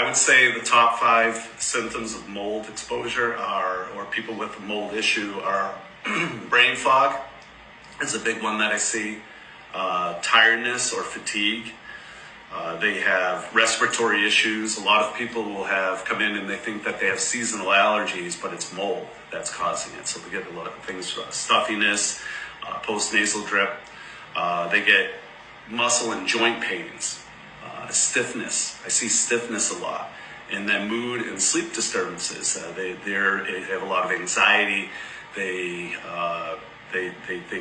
would say the top 5 symptoms of mold exposure or people with a mold issue are brain fog is a big one that I see, tiredness or fatigue. They have respiratory issues. A lot of people will have come in and they think that they have seasonal allergies, but it's mold that's causing it. So they get a lot of things, stuffiness, post-nasal drip. They get muscle and joint pains, stiffness. I see stiffness a lot. And then mood and sleep disturbances. They have a lot of anxiety. They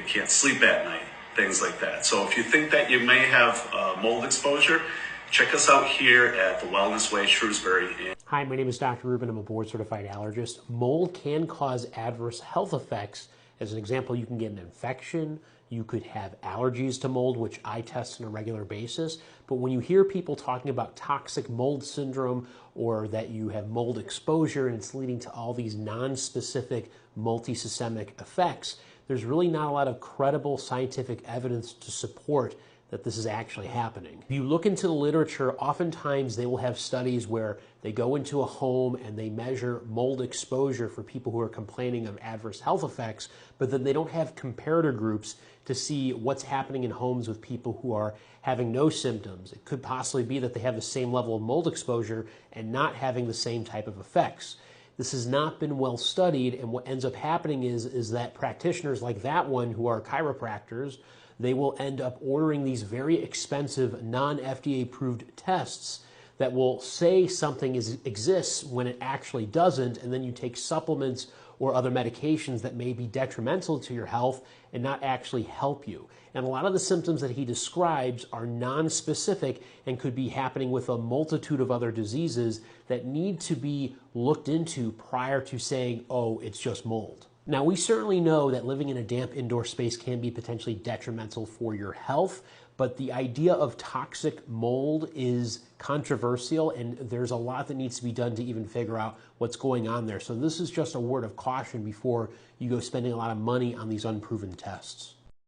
can't sleep at night, things like that. So if you think that you may have mold exposure, check us out here at the Wellness Way, Shrewsbury. Hi, my name is Dr. Rubin. I'm a board-certified allergist. Mold can cause adverse health effects. As an example, you can get an infection. You could have allergies to mold, which I test on a regular basis. But when you hear people talking about toxic mold syndrome or that you have mold exposure and it's leading to all these non-specific multisystemic effects, there's really not a lot of credible scientific evidence to support that this is actually happening. If you look into the literature, oftentimes they will have studies where they go into a home and they measure mold exposure for people who are complaining of adverse health effects, but then they don't have comparator groups to see what's happening in homes with people who are having no symptoms. It could possibly be that they have the same level of mold exposure and not having the same type of effects. This has not been well studied, and what ends up happening is that practitioners like that one, who are chiropractors, they will end up ordering these very expensive non-FDA approved tests that will say something exists when it actually doesn't, and then you take supplements or other medications that may be detrimental to your health and not actually help you. And a lot of the symptoms that he describes are non-specific and could be happening with a multitude of other diseases that need to be looked into prior to saying, oh, it's just mold. Now, we certainly know that living in a damp indoor space can be potentially detrimental for your health, but the idea of toxic mold is controversial, and there's a lot that needs to be done to even figure out what's going on there. So this is just a word of caution before you go spending a lot of money on these unproven tests.